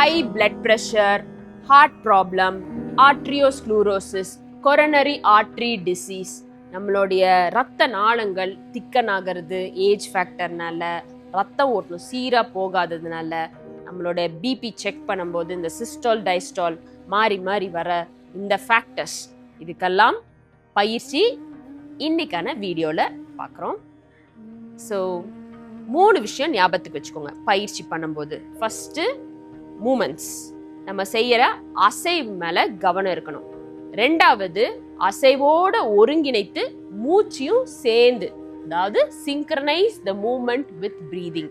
high blood pressure, heart problem, arteriosclerosis, coronary artery disease, நம்மளுடைய ரத்த நாளங்கள் திக்கன் ஆகிறது ஏஜ் ஃபேக்டர்னால, ரத்த ஓட்டம் சீராக போகாததுனால, நம்மளோட பிபி செக் பண்ணும்போது இந்த சிஸ்டால் டைஸ்டால் மாறி மாறி வர இந்த ஃபேக்டர்ஸ், இதுக்கெல்லாம் பயிற்சி இன்னைக்கான வீடியோவில் பார்க்குறோம். ஸோ 3 விஷயம் ஞாபகத்துக்கு வச்சுக்கோங்க பயிற்சி பண்ணும்போது. ஃபஸ்ட்டு மூமெண்ட்ஸ், நம்ம செய்கிற அசைவு மேலே கவனம் இருக்கணும். 2வது அசைவோட ஒருங்கிணைத்து மூச்சையும் சேர்ந்து, அதாவது synchronise the movement with breathing.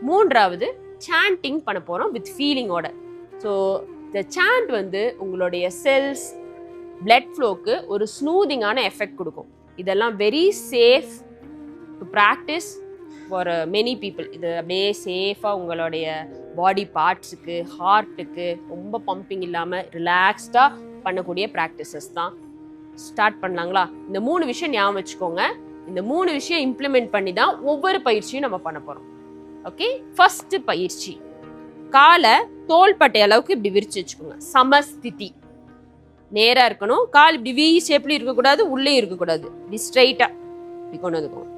3வது சாண்டிங் பண்ண போகிறோம் வித் ஃபீலிங்கோட. ஸோ இந்த சாண்ட் உங்களுடைய செல்ஸ் பிளட் ஃப்ளோக்கு ஒரு ஸ்மூதிங்கான எஃபெக்ட் கொடுக்கும். இதெல்லாம் very safe to practise for many people. இது அப்படியே சேஃபாக உங்களுடைய பாடி பார்ட்ஸுக்கு, ஹார்ட்டுக்கு ரொம்ப பம்பிங் இல்லாமல் ரிலாக்ஸ்டாக பண்ணக்கூடிய ப்ராக்டிசஸ் தான். ஸ்டார்ட் பண்ணலாங்களா? இந்த 3 விஷயம் ஞாபகம் வச்சுக்கோங்க. இந்த 3 விஷயம் இம்ப்ளிமெண்ட் பண்ணி தான் ஒவ்வொரு பயிற்சியும் நம்ம பண்ண போகிறோம். ஓகே, ஃபர்ஸ்ட் பயிற்சி, காலை தோள்பட்டை அளவுக்கு இப்படி விரிச்சு வச்சுக்கோங்க. சமஸ்திதி, நேராக இருக்கணும். கால் இப்படி வி ஷேப்லையும் இருக்கக்கூடாது, உள்ளே இருக்கக்கூடாது. இப்படி ஸ்ட்ரைட்டாக இப்படி கொண்டு வந்துக்கோங்க.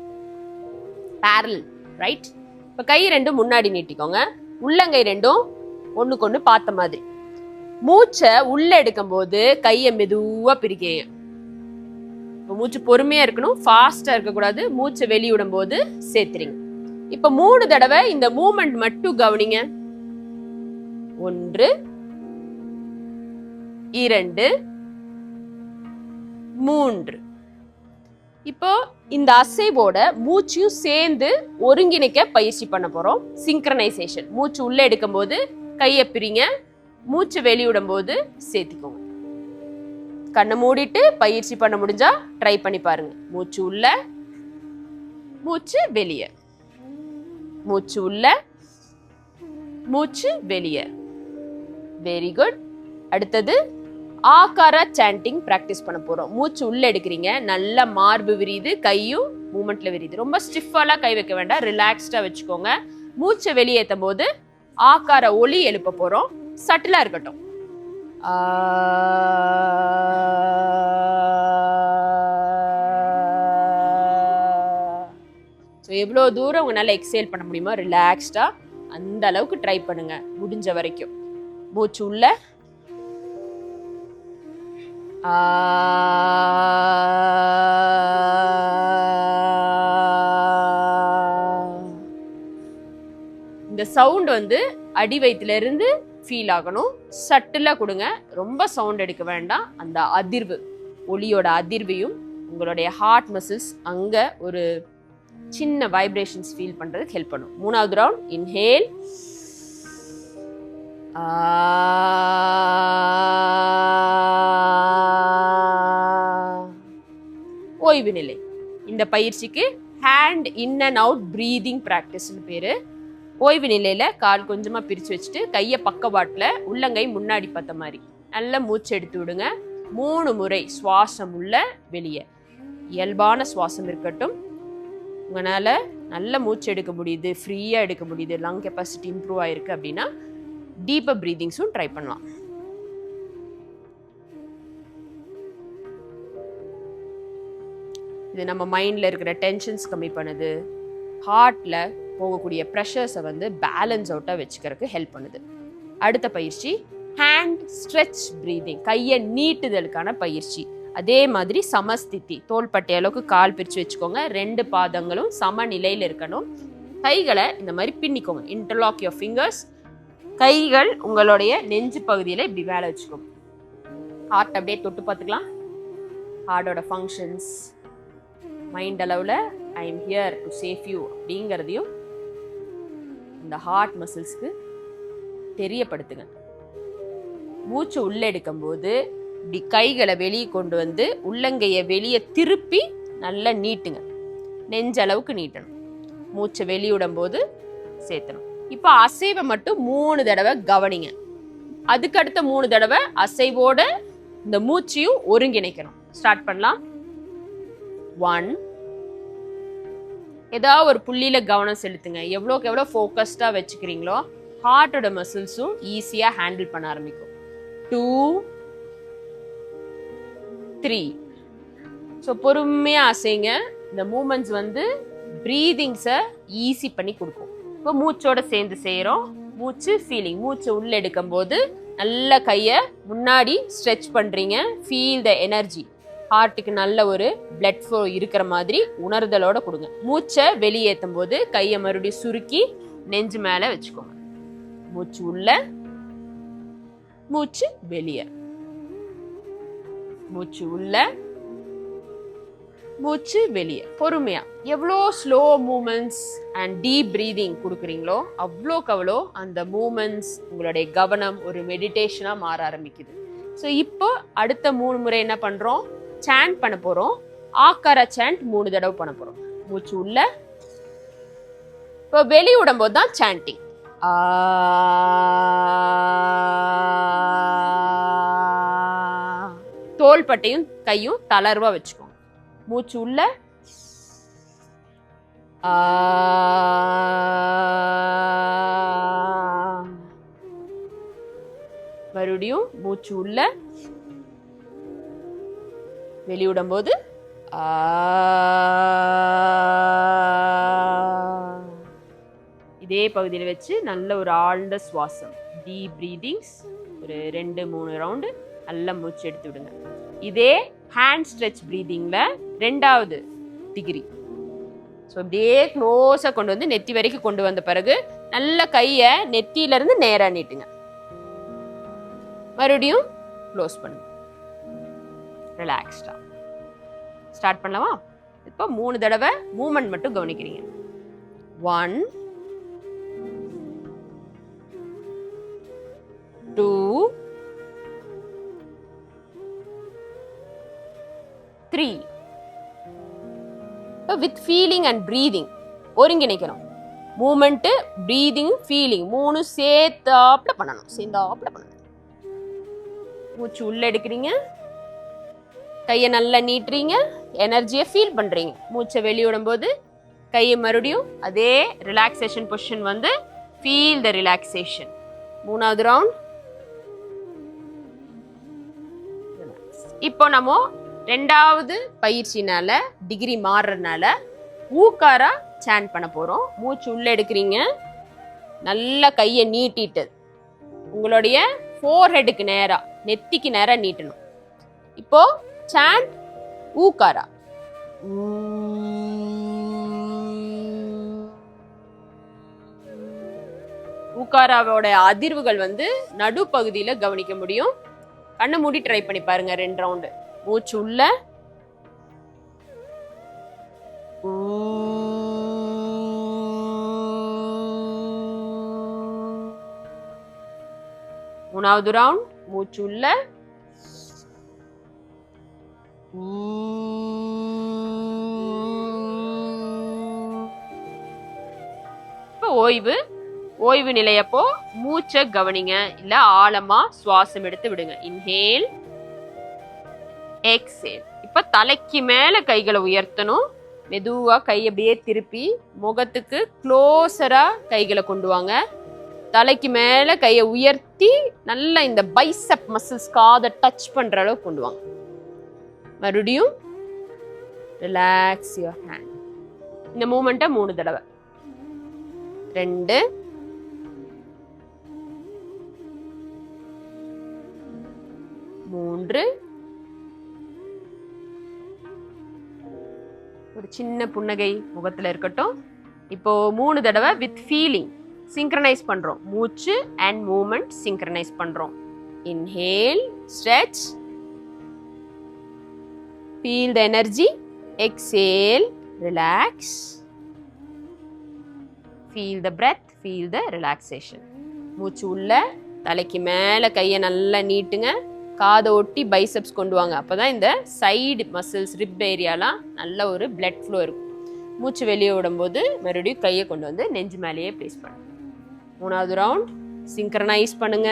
Barrel, right? இப்போ கை 2 முன்னாடி நீட்டிக்கோங்க. உள்ளங்கை 2 ஒன்றுக்கு ஒன்று பார்த்த மாதிரி. மூச்சை உள்ள எடுக்கும் போது கையை மெதுவாக பிரிக்கீங்க. இப்போ மூச்சு பொறுமையாக இருக்கணும், ஃபாஸ்டாக இருக்கக்கூடாது. மூச்சை வெளியிடும் போது சேர்த்துறீங்க. இப்போ 3 தடவை இந்த மூமெண்ட் மட்டும் கவனிங்க. 1 2 3. இப்போ இந்த அசைவோட மூச்சையும் சேர்ந்து ஒருங்கிணைக்க பயிற்சி பண்ண போறோம். சிங்க்ரனைசேஷன். மூச்சு உள்ள எடுக்கும் போது கையை பிரிங்க, மூச்சு வெளியிடும் போது சேர்த்திக்கோங்க. கண்ணை மூடிட்டு பயிற்சி பண்ண முடிஞ்சா ட்ரை பண்ணி பாருங்க. மூச்சு உள்ள, மூச்சு வெளியே, மூச்சு உள்ள, மூச்சு வெளியே. Very good. அடுத்தது ஆகார சாண்டிங் பிராக்டிஸ் பண்ண போறோம். மூச்சு உள்ள எடுக்கிறீங்க, நல்ல மார்பு விரியுது, கையும் மூமெண்ட்ல விரியுது. ரொம்ப ஸ்டிஃபாலாம் கை வைக்க வேண்டாம், ரிலாக்ஸ்டா வச்சுக்கோங்க. மூச்சை வெளியேற்றும் போது ஆகார ஒலி எழுப்ப போறோம். சட்டிலா இருக்கட்டும். எவ்வளோ தூரம் உங்களால எக்ஸேல் பண்ண முடியுமோ ரிலாக்ஸ்டா அந்த அளவுக்கு ட்ரை பண்ணுங்க முடிஞ்ச வரைக்கும். மூச்சு உள்ள, இந்த சவுண்ட் அடி வயிற்றுல இருந்து ஃபீல் ஆகணும். சட்டிலா கொடுங்க, ரொம்ப சவுண்ட் எடுக்க வேண்டாம். அந்த அதிர்வு, ஒலியோட அதிர்வையும் உங்களுடைய ஹார்ட் மசில்ஸ் அங்க ஒரு சின்ன வைப்ரேஷன்ஸ் ஃபீல் பண்றதுக்கு ஹெல்ப் பண்ணும். 3வது ரவுண்ட், இன்ஹேல், ஓய்வு நிலை. இந்த பயிற்சிக்கு hand in and out breathing பிராக்டிஸ்னு பேரு. ஓய்வு நிலையில கால் கொஞ்சமா பிரிச்சு வச்சுட்டு கையை பக்கவாட்டுல, உள்ளங்கை முன்னாடி பார்த்த மாதிரி நல்ல மூச்சு எடுத்து விடுங்க. 3 முறை சுவாசம் உள்ள வெளியே. இயல்பான சுவாசம் இருக்கட்டும். உங்களால நல்ல மூச்சு எடுக்க முடியுது, ஃப்ரீயா எடுக்க முடியுது, லங் கெப்பாசிட்டி இம்ப்ரூவ் ஆயிருக்கு அப்படின்னா டீப்பர் பிரீதிங்ஸும் ட்ரை பண்ணலாம். இது நம்ம மைண்ட்ல இருக்கிற டென்ஷன்ஸ் கம்மி பண்ணுது, ஹார்ட்ல போகக்கூடிய ப்ரெஷர்ஸை பேலன்ஸ் அவுட்டாக வச்சுக்கிறதுக்கு ஹெல்ப் பண்ணுது. அடுத்த பயிற்சி ஹேண்ட் ஸ்ட்ரெச் பிரீதிங், கையை நீட்டுதலுக்கான பயிற்சி. அதே மாதிரி சமஸ்திதி, தோள்பட்டை அளவுக்கு கால் பிரித்து வச்சுக்கோங்க. 2 பாதங்களும் சமநிலையில் இருக்கணும். கைகளை இந்த மாதிரி பின்னிக்கோங்க. Interlock your fingers. கைகள் உங்களுடைய நெஞ்சு பகுதியில் இப்படி வேலை வச்சுக்கோங்க. ஹார்ட் அப்படியே தொட்டு பார்த்துக்கலாம். ஹார்ட்டோட ஃபங்க்ஷன்ஸ், மைண்ட் அளவில் I am here to save you அப்படிங்கிறதையும் இந்த ஹார்ட் மசில்ஸ்க்கு தெரியப்படுத்துங்க. மூச்சு உள்ள எடுக்கும் போது இப்படி கைகளை வெளியே கொண்டு உள்ளங்கையை வெளியே திருப்பி நல்லா நீட்டுங்க. நெஞ்சளவுக்கு நீட்டணும். மூச்சை வெளியிடும் போது சேர்த்தணும். இப்போ அசைவை மட்டும் 3 தடவை கவனிங்க. அதுக்கு அடுத்த 3 தடவை அசைவோட இந்த மூச்சையும் ஒருங்கிணைக்கணும். ஸ்டார்ட் பண்ணலாம். 1. ஏதாவது ஒரு புள்ளியில கவனம் செலுத்துங்க. எவ்வளோக்கு எவ்வளோ ஃபோக்கஸ்டா வச்சுக்கிறீங்களோ ஹார்ட்டோட மசில்ஸும் ஈஸியா ஹேண்டில் பண்ண ஆரம்பிக்கும். 2 3. ஸோ பொறுமையா அசைங்க. இந்த மூமெண்ட்ஸ் வந்து ப்ரீதிங்ஸை ஈஸி பண்ணி கொடுக்கும். இப்போ மூச்சோட சேர்ந்து செய்கிறோம். மூச்சு ஃபீலிங். மூச்சை உள்ள எடுக்கும் போது நல்ல கையை முன்னாடி ஸ்ட்ரெச் பண்றீங்க. Feel the energy. ஹார்ட்டுக்கு நல்ல ஒரு பிளட் ஃப்ளோ இருக்கிற மாதிரி உணர்தலோட கொடுங்க. மூச்சை வெளியேற்றும் போது கையை மறுபடியும் சுருக்கி நெஞ்சு மேல வச்சுக்கோங்க. மூச்சு உள்ள, மூச்சு வெளியே. மூச்சு உள்ள, மூச்சு வெளியே. பொறுமையா எவ்வளோ slow movements and deep breathing கொடுக்குறீங்களோ அவ்வளோக்கு அவ்வளோ அந்த மூமெண்ட்ஸ் உங்களுடைய கவனம் ஒரு மெடிடேஷனா மாற ஆரம்பிக்குது. ஸோ இப்போ அடுத்த 3 முறை என்ன பண்றோம்? சாண்ட் பண்ண போறோம். ஆக்கார சாண்ட் 3 தடவை பண்ண போறோம். மூச்சு உள்ள, இப்போ வெளி விடும்போது தான் சாண்டிங். தோள்பட்டையும் கையும் தளர்வா வச்சுக்கோங்க. மூச்சு உள்ள, மறுபடியும் மூச்சு உள்ள, வெளியிடும் போது இதே பகுதியில் வச்சு நல்ல ஒரு ஆழ்ந்த சுவாசம், டீப் பிரீதிங்ஸ். ஒரு 2-3 ரவுண்டு நல்லா மூச்சு எடுத்து விடுங்க. இதே ஹேண்ட் ஸ்ட்ரெச் பிரீதிங்ல 2வது டிகிரி. ஸோ அப்படியே க்ளோஸா கொண்டு வந்து நெத்தி வரைக்கும் கொண்டு வந்த பிறகு நல்ல கையை நெத்தியில இருந்து நேரா நீட்டுங்க. மறுபடியும் க்ளோஸ் பண்ணுங்க. ரிலாக்ஸ்டா ஸ்டார்ட் பண்ணலாமா? இப்போ 3 தடவை மூமெண்ட் மட்டும் கவனிக்கிறீங்க. 1 2 3. வித் ஃபீலிங் அண்ட் பிரீதிங் ஒருங்கிணைக்கணும். மூமெண்ட், பிரீதிங், ஃபீலிங் 3 சேர்த்தாப்புல பண்ணணும். சேர்ந்தாப்புல பண்ணணும். மூச்சு உள்ள எடுக்கிறீங்க, கையை நல்லா நீட்டுறீங்க, எனர்ஜியை ஃபீல் பண்றீங்க. மூச்சை வெளியிடும் போது கையை மறுபடியும் அதே ரிலாக்ஸேஷன் பொசிஷன் வந்து ஃபீல் த ரிலாக்ஸேஷன். 3வது ரவுண்ட். இப்போ நம்ம 2வது பயிற்சினால டிகிரி மாறுறதுனால ஊக்காரா சாண்ட் பண்ண போறோம். மூச்சு உள்ள எடுக்கிறீங்க, நல்ல கையை நீட்டிட்டு உங்களுடைய ஃபோர்ஹெட்டுக்கு நேரா, நெத்திக்கு நேரா நீட்டணும். இப்போ சாண்ட் ஊக்காரா. ஊக்காராவோட அதிர்வுகள் வந்து நடுப்பகுதியில கவனிக்க முடியும். கண்ணை மூடி ட்ரை பண்ணி பாருங்க 2 ரவுண்டு. மூச்சு உள்ள, மூணாவது ரவுண்ட். மூச்சு உள்ள, ஓய்வு. ஓய்வு நிலையப்போ மூச்சை கவனிங்க, இல்ல ஆழமா சுவாசம் எடுத்து விடுங்க. Inhale, exhale. இப்ப தலைக்கு மேல கைகளை உயர்த்தணும். மெதுவா கை அப்படியே திருப்பி முகத்துக்கு க்ளோசரா கைகளை கொண்டு வாங்க. தலைக்கு மேல கையை உயர்த்தி நல்லா இந்த பைசப் மசில்ஸ் காதை டச் பண்ற அளவுக்கு கொண்டு வாங்க. மறுபடியும் ரிலாக்ஸ் யுவர் ஹேண்ட். இந்த மூமெண்ட்டை 3 தடவை. 2 3. ஒரு சின்ன புன்னகை முகத்துல இருக்கட்டும். இப்போ 3 தடவை வித் ஃபீலிங் சிங்க்ரனைஸ் பண்றோம். மூச்சு அண்ட் மூமெண்ட் சிங்க்ரனைஸ் பண்றோம். Inhale, stretch, feel the energy. Exhale, relax, feel the breath, feel the relaxation. மூச்சு உள்ள, தலைக்கு மேல கையை நல்லா நீட்டுங்க, காதை ஒட்டி பைசப்ஸ் கொண்டு வாங்க. அப்போதான் இந்த சைடு மசில்ஸ், ரிப் ஏரியாலாம் நல்ல ஒரு பிளட் ஃப்ளோ இருக்கும். மூச்சு வெளியே விடும்போது மறுபடியும் கையை கொண்டு வந்து நெஞ்சு மேலேயே பிளேஸ் பண்ணுங்க. 3வது ரவுண்ட். சிங்க்ரனைஸ் பண்ணுங்க.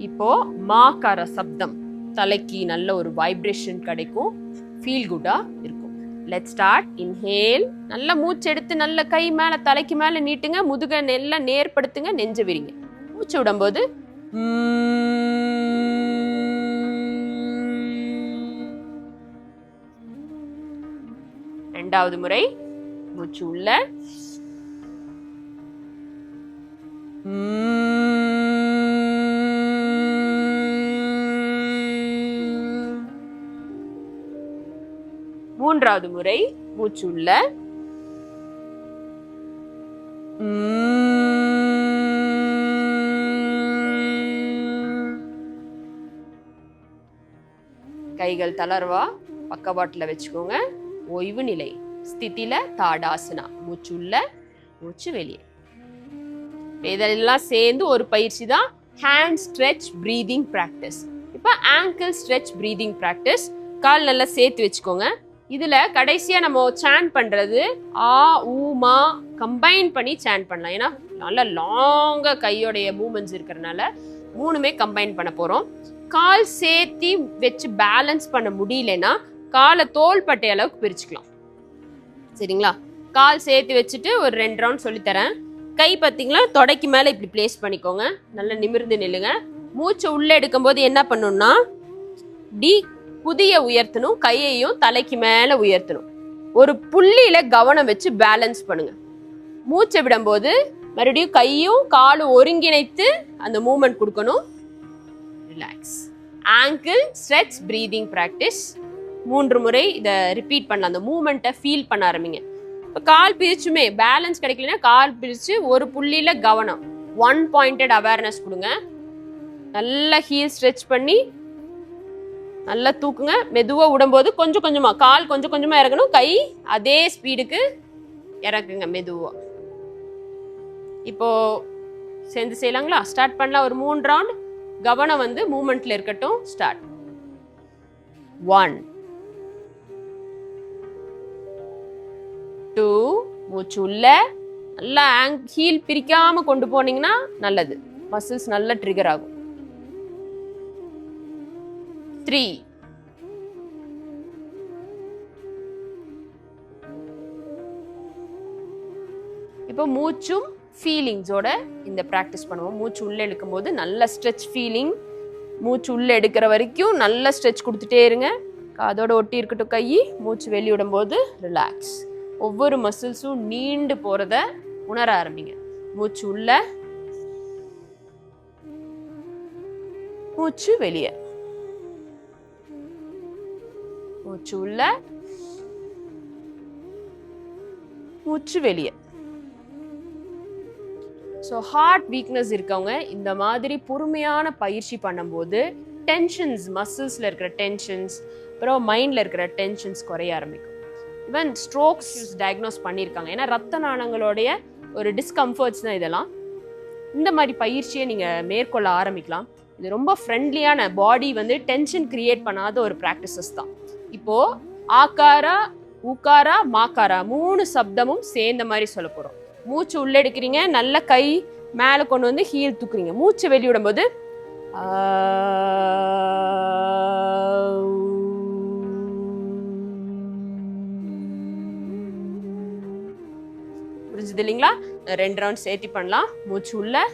இப்போ மாக்கார சப்தம் தலைக்கு நல்ல ஒரு வைப்ரேஷன் கிடைக்கும், ஃபீல் குட்டா இருக்கும். Let's start. இன்ஹேல். நல்ல மூச்சு எடுத்து நல்ல கை மேல தலைக்கு மேல நீட்டுங்க. முதுக நல்லா நேர்படுத்துங்க. நெஞ்ச விரிங்க. மூச்சு விடும்போது இரண்டாவது முறை மூச்சு உள்ள மூன்றாவது முறை மூச்சு உள்ள கைகள் தளர்வா பக்கவாட்டுல வச்சுக்கோங்க. ஓய்வு நிலை ஸ்திதில தாடாசனா. மூச்சு உள்ள மூச்சு வெளியே. இதெல்லாம் சேர்ந்து ஒரு பயிற்சி தான் ஹேண்ட் ஸ்ட்ரெச் பிரீதிங் பிராக்டிஸ். இப்போ ஆங்கிள் ஸ்ட்ரெச் பிரீதிங் பிராக்டிஸ். கால் நல்லா சேர்த்து வச்சுக்கோங்க. இதுல கடைசியா நம்ம சாண்ட் பண்றது ஆ ஊ மா கம்பைன் பண்ணி சாண்ட் பண்ணலாம். ஏன்னா நல்லா லாங்கா கையோடைய மூமெண்ட்ஸ் இருக்கிறதுனால மூணுமே கம்பைன் பண்ண போறோம். கால் சேர்த்தி வச்சு பேலன்ஸ் பண்ண முடியலன்னா காலை தோள்பட்டை அளவுக்கு பிரிச்சுக்கலாம். சரிங்களா? கால் சேர்த்து வச்சுட்டு ஒரு 2 ரவுண்ட் சொல்லித்தரேன். கை பார்த்தீங்களா தொடைக்கு மேல இப்படி பிளேஸ் பண்ணிக்கோங்க. நல்லா நிமிர்ந்து நில்லுங்க. மூச்சை உள்ள எடுக்கும் போது என்ன பண்ணணும்னா டி குதிய உயர்த்தணும். கையையும் தலைக்கு மேல உயர்த்தணும். ஒரு புள்ளியில கவனம் வச்சு பேலன்ஸ் பண்ணுங்க. மூச்சை விடும்போது மறுபடியும் கையும் காலும் ஒருங்கிணைத்து அந்த மூமெண்ட் கொடுக்கணும். Relax. Angle stretch breathing practice 3 முறை இதை ரிப்பீட் பண்ணலாம். அந்த மூமெண்ட்டை ஃபீல் பண்ண ஆரம்பிங்க. இப்போ கால் பிரிச்சுமே பேலன்ஸ் கிடைக்கலன்னா கால் பிரிச்சு ஒரு புள்ளியில கவனம், 1 பாயிண்டட் அவேர்னஸ் கொடுங்க. நல்லா ஹீல் ஸ்ட்ரெச் பண்ணி நல்லா தூக்குங்க. மெதுவா விடும்போது கொஞ்சம் கொஞ்சமா கால் கொஞ்சம் கொஞ்சமா இறக்கணும். கை அதே ஸ்பீடுக்கு இறக்குங்க மெதுவா. இப்போ சேர்ந்து செய்யலாங்களா? ஸ்டார்ட் பண்ணலாம். ஒரு 3 ரவுண்ட். கவனம் வந்து மூமெண்ட்ல இருக்கட்டும். ஸ்டார்ட். 1 2 மூச்சு உள்ள நல்லா ஹீல் பிரிக்காம கொண்டு போனீங்கன்னா நல்லது. மசில்ஸ் நல்லா ட்ரிகர் ஆகும். 3 இப்போ மூச்சும் ஃபீலிங்ஸோட இந்த ப்ராக்டிஸ் பண்ணுவோம். மூச்சு உள்ள எடுக்கும் போது நல்ல ஸ்ட்ரெச் ஃபீலிங். மூச்சு உள்ள எடுக்கிற வரைக்கும் நல்ல ஸ்ட்ரெச் கொடுத்துட்டே இருங்க. காதோட ஒட்டி இருக்கட்டும் கை. மூச்சு வெளியிடும் போது ரிலாக்ஸ். ஒவ்வொரு மசில்ஸும் நீண்டு போறத உணர ஆரம்பிங்க. மூச்சு உள்ள மூச்சு வெளியே. மூச்சு உள்ள மூச்சு வெளியே. ஸோ ஹார்ட் வீக்னஸ் இருக்கவங்க இந்த மாதிரி பொறுமையான பயிற்சி பண்ணும்போது டென்ஷன்ஸ், மசில்ஸில் இருக்கிற டென்ஷன்ஸ், அப்புறம் மைண்டில் இருக்கிற டென்ஷன்ஸ் குறைய ஆரம்பிக்கும். ஈவன் ஸ்ட்ரோக்ஸ் டயக்னோஸ் பண்ணியிருக்காங்க. ஏன்னா ரத்த நாளங்களுடைய ஒரு டிஸ்கம்ஃபர்ட்ஸ் தான் இதெல்லாம். இந்த மாதிரி பயிற்சியை நீங்கள் மேற்கொள்ள ஆரம்பிக்கலாம். இது ரொம்ப ஃப்ரெண்ட்லியான, பாடி வந்து டென்ஷன் கிரியேட் பண்ணாத ஒரு ப்ராக்டிசஸ் தான். இப்போ ஆகாரா, ஊகாரா, மாகாரா 3 சப்தமும் சேர்ந்த மாதிரி சொல்ல போகிறோம். மூச்சு உள்ள எடுக்கிறீங்க. நல்ல கை மேலே கொண்டு வந்து ஹீல் தூக்குறீங்க. மூச்சு வெளியிடும் போது புரிஞ்சுது இல்லைங்களா? 2 ரவுண்ட் சேர்த்தி பண்ணலாம். மூச்சு உள்ள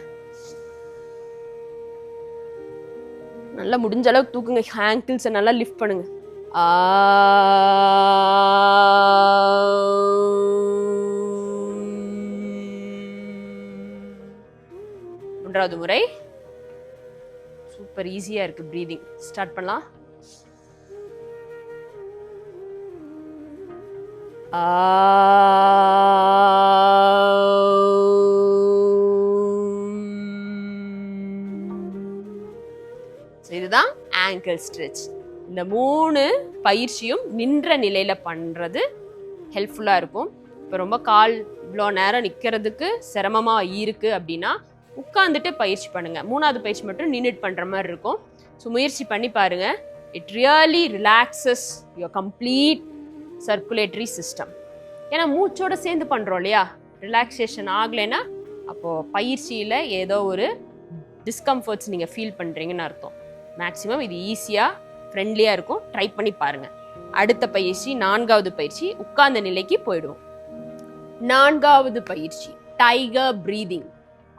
நல்லா முடிஞ்ச அளவுக்கு தூக்குங்க. ஆங்கிள்ஸை நல்லா லிஃப்ட் பண்ணுங்க. மூன்றாவது முறை. சூப்பர் ஈஸியா இருக்கு பிரீதிங். ஸ்டார்ட் பண்ணலாம். இதுதான் ஆங்கிள் ஸ்ட்ரெச். இந்த 3 பயிற்சியும் நின்ற நிலையில பண்றது ஹெல்ப்ஃபுல்லா இருக்கும். இப்போ ரொம்ப கால் இவ்வளோ நேரம் நிற்கிறதுக்கு சிரமமா இருக்கு அப்படின்னா உட்காந்துட்டு பயிற்சி பண்ணுங்க. 3வது பயிற்சி மட்டும் நின்றுட்டு பண்ற மாதிரி இருக்கும். ஸோ முயற்சி பண்ணி பாருங்க. It really relaxes your complete circulatory system. ஏன்னா மூச்சோட சேர்ந்து பண்றோம் இல்லையா? ரிலாக்ஸேஷன் ஆகலைன்னா அப்போ பயிற்சியில ஏதோ ஒரு டிஸ்கம்ஃபர்ட்ஸ் நீங்க ஃபீல் பண்றீங்கன்னு அர்த்தம். மேக்ஸிமம் இது ஈஸியா ஃப்ரெண்ட்லியா இருக்கும். ட்ரை பண்ணி பாருங்க. அடுத்த பயிற்சி 4வது பயிற்சி உட்கார்ந்த நிலைக்கு போயிடுவோம். 4வது பயிற்சி டைகர் பிரீதிங்.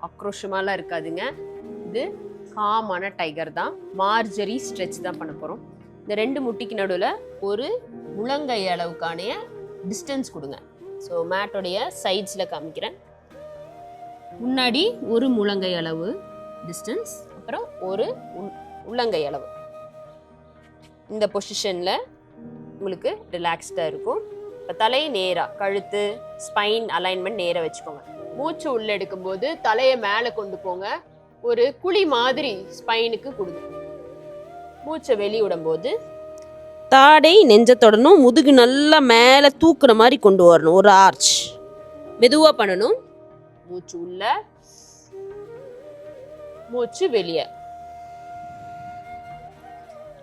ஆக்ரோஷமாலாம் இருக்காதுங்க, இது காமான டைகர் தான். மார்ஜரி ஸ்ட்ரெச் தான் பண்ண போகிறோம். இந்த 2 முட்டிக்கு நடுவில் ஒரு முழங்கை அளவுக்கான டிஸ்டன்ஸ் கொடுங்க. ஸோ மேட்டோடைய சைட்ஸில் காமிக்கிறேன். முன்னாடி ஒரு முழங்கை அளவு டிஸ்டன்ஸ், அப்புறம் ஒரு உள்ளங்கை அளவு. இந்த பொசிஷனில் உங்களுக்கு ரிலாக்ஸ்டாக இருக்கும். இப்போ தலை நேராக, கழுத்து ஸ்பைன் அலைன்மெண்ட் நேராக வச்சுக்கோங்க. மூச்சு உள்ள எடுக்கும்போது தலையை மேலே கொண்டு போங்க, ஒரு குழி மாதிரி ஸ்பைனுக்கு கொடுங்க. மூச்சை வெளியே விடும்போது தாடை நெஞ்சத்தொடனும், முதுகு நல்லா மேலே தூக்குற மாதிரி கொண்டு வரணும், ஒரு ஆர்ச். மெதுவாக பண்ணணும். மூச்சு உள்ள, மூச்சு வெளியே.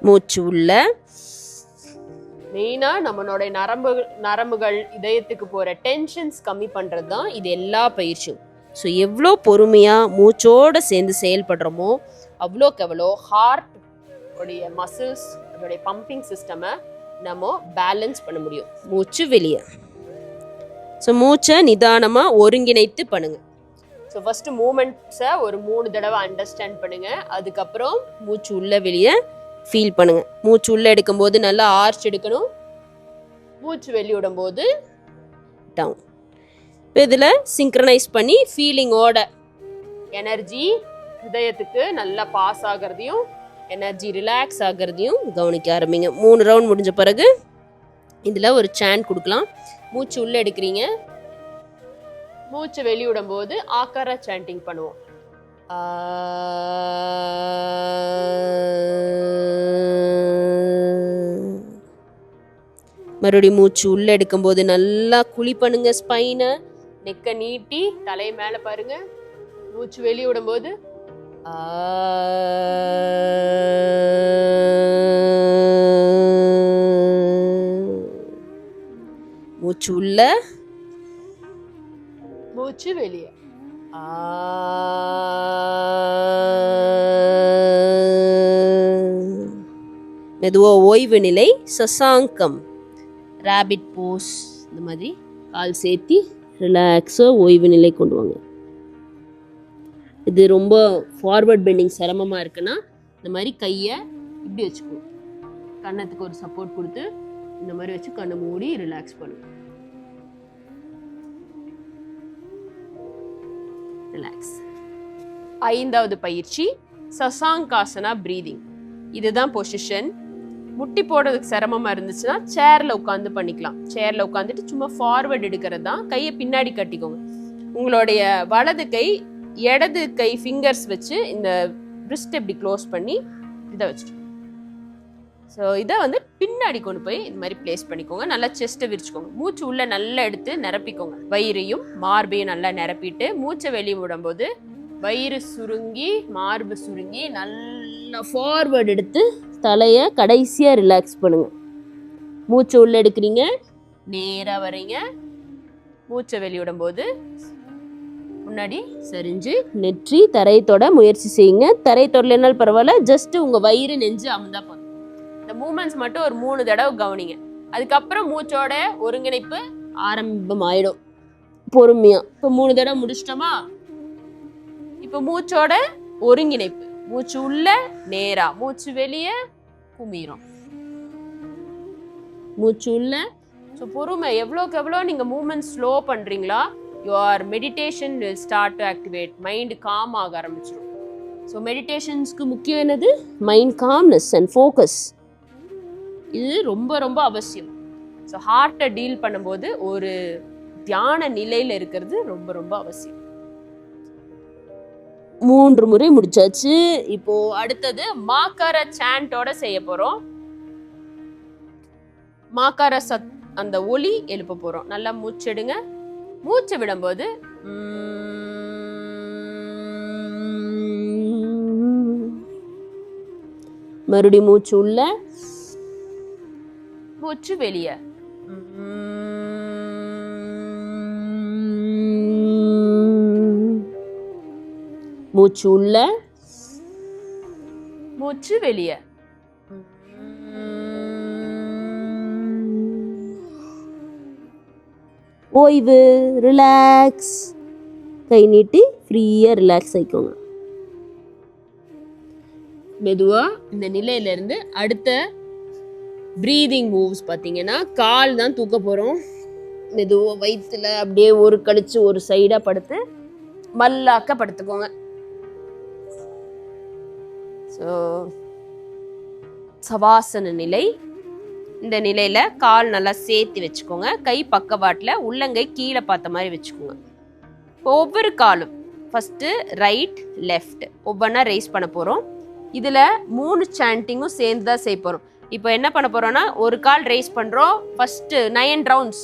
மூச்சு உள்ள. மெயினா நம்மளுடைய நரம்புகள் இதயத்துக்கு போற டென்ஷன்ஸ் கம்மி பண்றது தான் இது எல்லா பயிற்சியும். ஸோ எவ்வளோ பொறுமையாக மூச்சோடு சேர்ந்து செயல்படுறோமோ அவ்வளோக்கு எவ்வளோ ஹார்ட் உடைய மசில்ஸ், அதோடைய பம்பிங் சிஸ்டமை நம்ம பேலன்ஸ் பண்ண முடியும். மூச்சு வெளியே. ஸோ மூச்சை நிதானமாக ஒருங்கிணைத்து பண்ணுங்க. ஸோ ஃபர்ஸ்ட் மூமெண்ட்ஸை ஒரு 3 தடவை அண்டர்ஸ்டாண்ட் பண்ணுங்க. அதுக்கப்புறம் மூச்சு உள்ள வெளியே ஃபீல் பண்ணுங்க. மூச்சு உள்ள எடுக்கும்போது நல்லா ஆர்ச் எடுக்கணும், மூச்சு வெளியிடும் போது டவுன். இப்போ இதில் சிங்க்ரனைஸ் பண்ணி ஃபீலிங்கோட எனர்ஜி இதயத்துக்கு நல்லா பாஸ் ஆகிறதையும் எனர்ஜி ரிலாக்ஸ் ஆகிறதையும் கவனிக்க ஆரம்பிங்க. 3 ரவுண்ட் முடிஞ்ச பிறகு இதில் ஒரு சாண்ட் கொடுக்கலாம். மூச்சு உள்ளே எடுக்கிறீங்க, மூச்சு வெளியிடும் போது ஆக்காரா சாண்டிங் பண்ணுவோம். மறுபடியும் மூச்சு உள்ளே எடுக்கும்போது நல்லா குழி பண்ணுங்க ஸ்பைனை, நெக்கை நீட்டி தலை மேலே பாருங்க. மூச்சு வெளியிடும் போது மூச்சு உள்ள, மூச்சு வெளியே. மெதுவா ஓய்வு நிலை, சசாங்கம், ராபிட் போஸ். இந்த மாதிரி கால் சேர்த்தி ரிலாக்ஸாக ஓய்வு நிலை கொண்டு வாங்க. இது ரொம்ப ஃபார்வர்ட் பெண்டிங் சிரமமாக இருக்குன்னா இந்த மாதிரி கையை இப்படி வச்சுக்கோ, கன்னத்துக்கு ஒரு சப்போர்ட் கொடுத்து இந்த மாதிரி வச்சு கண்ணை மூடி ரிலாக்ஸ் பண்ணுங்க. ரிலாக்ஸ். 5வது பயிற்சி சசாங்காசனா பிரீதிங். இதுதான் பொசிஷன். முட்டி போடுறதுக்கு சிரமமா இருந்துச்சுன்னா சேர்ல உட்காந்து பண்ணிக்கலாம். சேர்ல உட்காந்துட்டு சும்மா ஃபார்வர்ட் எடுக்கிறது தான். கையை பின்னாடி கட்டிக்கோங்க. உங்களுடைய வலது கை இடது கை ஃபிங்கர்ஸ் வச்சு இந்த ரிஸ்ட் இப்படி க்ளோஸ் பண்ணி இதை வச்சுட்டு, ஸோ இதை வந்து பின்னாடி கொண்டு போய் இந்த மாதிரி பிளேஸ் பண்ணிக்கோங்க. நல்லா செஸ்ட்டை விரிச்சுக்கோங்க. மூச்சு உள்ள நல்லா எடுத்து நிரப்பிக்கோங்க. வயிறையும் மார்பையும் நல்லா நிரப்பிட்டு மூச்சை வெளியே விடும்போது வயிறு சுருங்கி மார்பு சுருங்கி நல்லா ஃபார்வர்டு எடுத்து தலையை கடைசியாக ரிலாக்ஸ் பண்ணுங்க. மூச்சை உள்ள எடுக்கிறீங்க, நேராக வரீங்க. மூச்சை வெளியிடும் போது முன்னாடி சரிஞ்சு நெற்றி தரை தொட முயற்சி செய்யுங்க. தரை தொடலைனாலும் பரவாயில்ல, ஜஸ்ட் உங்க வயிறு நெஞ்சு அமுந்தா போதும். இந்த மூமெண்ட்ஸ் மட்டும் ஒரு 3 தடவை கவனிங்க. அதுக்கப்புறம் மூச்சோட ஒருங்கிணைப்பு ஆரம்பம் ஆயிடும் பொறுமையா. இப்போ 3 தடவை முடிச்சிட்டோமா? இப்போ மூச்சோட ஒருங்கிணைப்பு. மூச்சு உள்ள நேரா, மூச்சு வெளியே குமிரும். மூச்சு உள்ள. ஸோ பொறுமை, எவ்வளோக்கு எவ்வளோ நீங்கள் மூமெண்ட் ஸ்லோ பண்ணுறீங்களா, your meditation will start to activate. Mind com ஆக ஆரம்பிச்சிடும். ஸோ மெடிடேஷன்ஸ்க்கு முக்கியம் என்னது? Mind calmness and focus. இது ரொம்ப ரொம்ப அவசியம். ஸோ ஹார்ட்டை டீல் பண்ணும்போது ஒரு தியான நிலையில் இருக்கிறது ரொம்ப ரொம்ப அவசியம். 3 முறை முடிச்சாச்சு. இப்போ அடுத்தது மாக்கார சாண்டோட செய்ய போறோம். மாக்கார அந்த ஒலி எழுப்ப போறோம். நல்லா மூச்செடுங்க. மூச்சு விடும்போது மறுபடியும் மூச்சு உள்ள, மூச்சு வெளியே. மூச்சு உள்ள, மூச்சு வெளியே. ஓய்வு, ரிலாக்ஸ். கை நீட்டி ஃப்ரீயாக ரிலாக்ஸ் ஆகிக்கோங்க. மெதுவாக இந்த நிலையிலேருந்து அடுத்த ப்ரீதிங் மூவ்ஸ் பார்த்தீங்கன்னா கால் தான் தூக்க போகிறோம். மெதுவாக வயிற்றுல அப்படியே ஒரு கழிச்சு ஒரு சைடாக படுத்து மல்லாக்க படுத்துக்கோங்க. ஸோ சவாசன நிலை. இந்த நிலையில கால் நல்லா சேர்த்து வச்சுக்கோங்க. கை பக்கவாட்டில், உள்ளங்கை கீழே பார்த்த மாதிரி வச்சுக்கோங்க. ஒவ்வொரு காலும் ஃபர்ஸ்ட் ரைட் லெஃப்ட் ஒவ்வொன்றா ரைஸ் பண்ண போகிறோம். இதில் 3 சாண்டிங்கும் சேர்ந்து தான் செய்ய போகிறோம். இப்போ என்ன பண்ண போகிறோம்னா, ஒரு கால் ரைஸ் பண்ணுறோம். First 9 rounds.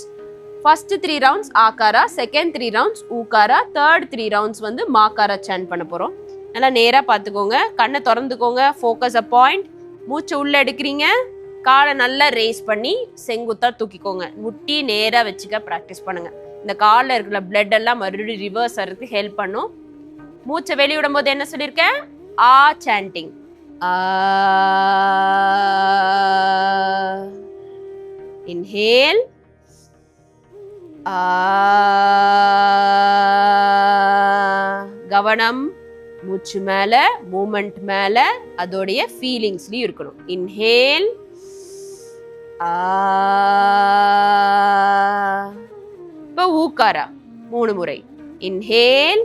ஃபர்ஸ்ட் 3 ரவுண்ட்ஸ் ஆகாரா, செகண்ட் 3 ரவுண்ட்ஸ் ஊகாரா, தேர்ட் 3 ரவுண்ட்ஸ் வந்து மாகாரா சாண்ட் பண்ண போகிறோம். நல்லா நேராக பார்த்துக்கோங்க, கண்ணை திறந்துக்கோங்க, ஃபோக்கஸ் அ பாயிண்ட். மூச்சை உள்ளே எடுக்கிறீங்க, காலை நல்லா ரேஸ் பண்ணி செங்குத்தாக தூக்கிக்கோங்க. முட்டி நேராக வச்சுக்க ப்ராக்டிஸ் பண்ணுங்கள். இந்த காலில் இருக்கிற பிளட் எல்லாம் மறுபடியும் ரிவர்ஸ் ஆகிறதுக்கு ஹெல்ப் பண்ணும். மூச்சை வெளியிடும் போது என்ன சொல்லியிருக்கேன்? ஆ சாண்டிங். இன்ஹேல், கவனம் மூச்சு மேல, மூமெண்ட் மேல, அதோடைய ஃபீலிங்ஸ்லயும் இருக்கணும். இன்ஹேல், இப்போ ஊக்காரா 3 முறை. இன்ஹேல்,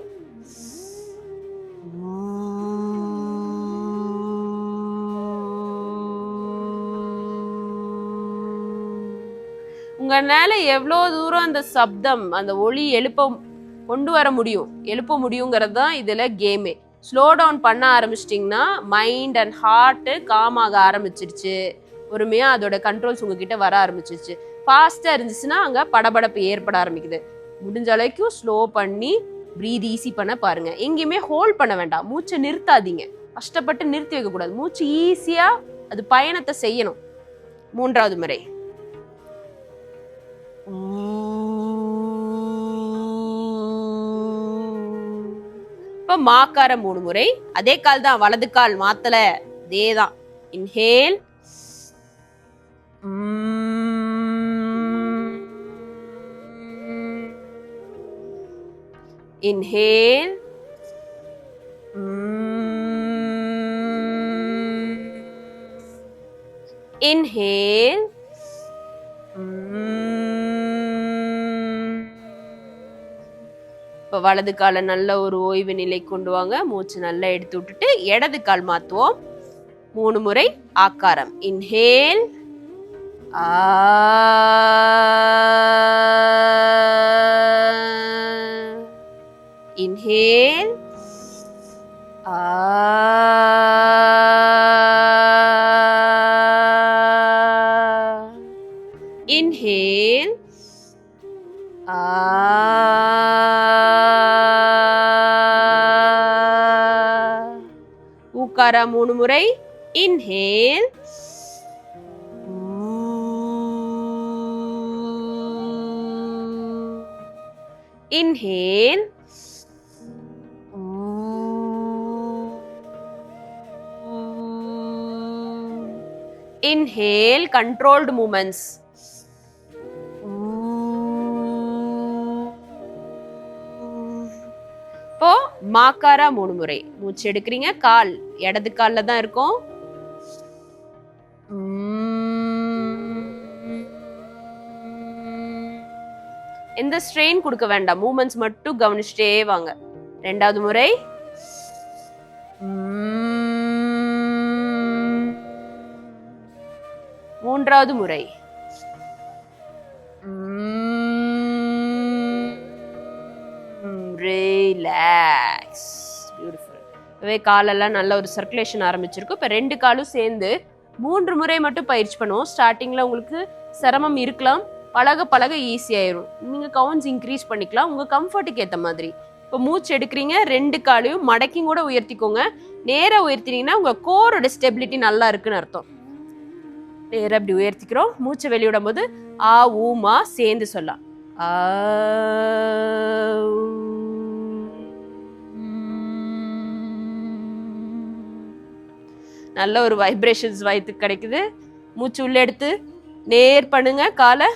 உங்களால எவ்வளோ தூரம் அந்த சப்தம், அந்த ஒளி கொண்டு வர முடியும், எழுப்ப முடியுங்கிறது தான் இதில் கேமே. ஸ்லோ டவுன் பண்ண ஆரம்பிச்சிட்டிங்கன்னா மைண்ட் அண்ட் ஹார்ட்டு காமாக ஆரம்பிச்சிருச்சு. பொறுமையாக அதோட கண்ட்ரோல்ஸ் உங்ககிட்ட வர ஆரம்பிச்சிருச்சு. ஃபாஸ்ட்டாக இருந்துச்சுன்னா அங்கே படபடப்பு ஏற்பட ஆரம்பிக்குது. முடிஞ்ச அளவுக்கு ஸ்லோ பண்ணி ப்ரீத் ஈஸி பண்ண பாருங்க. எங்கேயுமே ஹோல்ட் பண்ண வேண்டாம், மூச்சை நிறுத்தாதீங்க, கஷ்டப்பட்டு நிறுத்தி வைக்கக்கூடாது. மூச்சு ஈஸியாக அது பயணத்தை செய்யணும். 3வது முறை. இப்போ மாக்கார 3 முறை. அதே கால் தான், வலது கால் மாத்தல, அதே தான். இன்ஹேல், இன்ஹேல், இன்ஹேல், இப்போ வலது காலை நல்ல ஒரு ஓய்வு நிலை கொண்டு வாங்க. மூச்சு நல்லா எடுத்து விட்டுட்டு இடது கால் மாற்றுவோம். 3 முறை ஆக்காரம். இன்ஹேல், இன்ஹேல், இன்ஹேல், ஊக்காரா 3 முறை. Inhale, inhale, inhale, controlled moments. இப்போ மாக்காரா 3 முறை. மூச்சு எடுக்கிறீங்க, கால் இடது கால்ல தான் இருக்கும். எந்த ஸ்ட்ரெயின் கொடுக்க வேண்டாம், மூமெண்ட்ஸ் மட்டும் கவனிச்சுட்டே வாங்க. 2வது முறை. மூன்றாவது முறை. ரிலாக்ஸ். பியூட்டிஃபுல். இப்பவே காலெல்லாம் நல்ல ஒரு சர்க்குலேஷன் ஆரம்பிச்சிருக்கும். இப்போ 2 காலும் சேர்ந்து 3 முறை மட்டும் பயிற்சி பண்ணுவோம். ஸ்டார்டிங்கில் உங்களுக்கு சிரமம் இருக்கலாம், பழக பழக ஈஸியாயிரும். நீங்கள் கவுண்ட்ஸ் இன்க்ரீஸ் பண்ணிக்கலாம் உங்கள் கம்ஃபர்ட்டுக்கு ஏற்ற மாதிரி. இப்போ மூச்சு எடுக்கிறீங்க, 2 காலையும் மடக்கி கூட உயர்த்திக்கோங்க. நேராக உயர்த்தினீங்கன்னா உங்கள் கோரோட ஸ்டெபிலிட்டி நல்லா இருக்குன்னு அர்த்தம். நேராக அப்படி உயர்த்திக்கிறோம். மூச்சை வெளியிடும் போது ஆ ஊமா சேர்ந்து சொல்லலாம். நல்ல ஒரு வைப்ரேஷன்ஸ் வயிற்றுக்கு கிடைக்குது. மூச்சு உள்ள எடுத்து நேர் பண்ணுங்க காலை.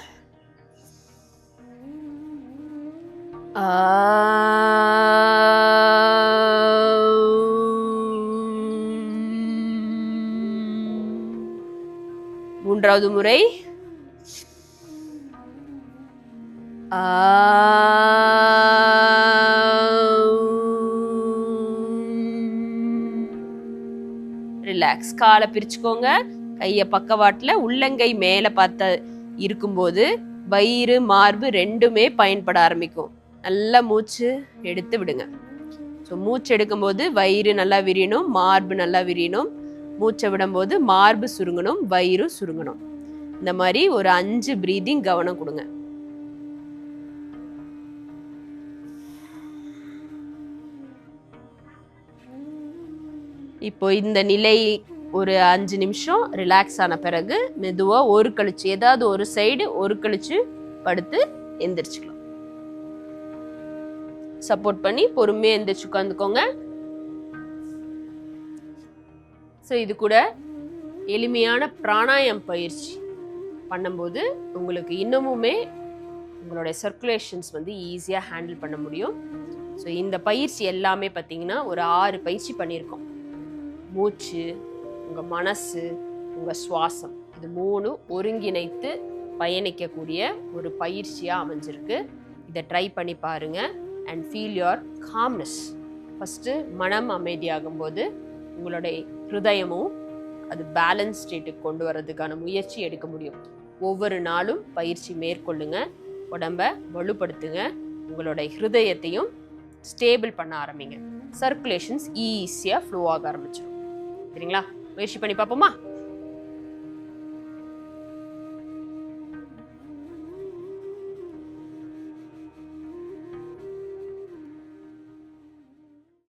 மூன்றாவது முறை. ரிலாக்ஸ். காலை பிரிச்சுக்கோங்க. கையை பக்கவாட்டுல உள்ளங்கை மேல பார்த்த இருக்கும்போது வயிறு மார்பு ரெண்டுமே பயன்பட ஆரம்பிக்கும். நல்லா மூச்சு எடுத்து விடுங்க. ஸோ மூச்சு எடுக்கும்போது வயிறு நல்லா விரியணும், மார்பு நல்லா விரியணும். மூச்சை விடும்போது மார்பு சுருங்கணும், வயிறு சுருங்கணும். இந்த மாதிரி ஒரு 5 பிரீதிங் கவனம் கொடுங்க. இப்போ இந்த நிலை ஒரு 5 நிமிஷம் ரிலாக்ஸ் ஆன பிறகு மெதுவா ஒரு கழிச்சு ஏதாவது ஒரு சைடு ஒரு கழிச்சு படுத்து எந்திரிச்சுக்கலாம். சப்போர்ட் பண்ணி பொறுமையா எந்திரிச்சு உட்காந்துக்கோங்க. ஸோ இது கூட எளிமையான பிராணாயம் பயிற்சி பண்ணும்போது உங்களுக்கு இன்னமுமே உங்களுடைய சர்க்குலேஷன்ஸ் வந்து ஈஸியாக ஹேண்டில் பண்ண முடியும். ஸோ இந்த பயிற்சி எல்லாமே பார்த்தீங்கன்னா ஒரு 6 பயிற்சி பண்ணியிருக்கோம். மூச்சு, உங்கள் மனசு, உங்கள் சுவாசம், இது 3 ஒருங்கிணைத்து பயணிக்கக்கூடிய ஒரு பயிற்சியாக அமைஞ்சிருக்கு. இதை ட்ரை பண்ணி பாருங்க and feel your calmness. First மனம் அமைதியாகும்போது உங்களுடைய ஹிருதயமும் அது பேலன்ஸ் ஸ்டேட்டுக்கு கொண்டு வர்றதுக்கான முயற்சி எடுக்க முடியும். ஒவ்வொரு நாளும் பயிற்சி மேற்கொள்ளுங்க, உடம்பை வலுப்படுத்துங்க, உங்களுடைய ஹிருதயத்தையும் ஸ்டேபிள் பண்ண ஆரம்பிங்க. சர்க்குலேஷன்ஸ் ஈஸியாக ஃப்ளோ ஆக ஆரம்பிச்சிடும். சரிங்களா? முயற்சி பண்ணி பார்ப்போமா?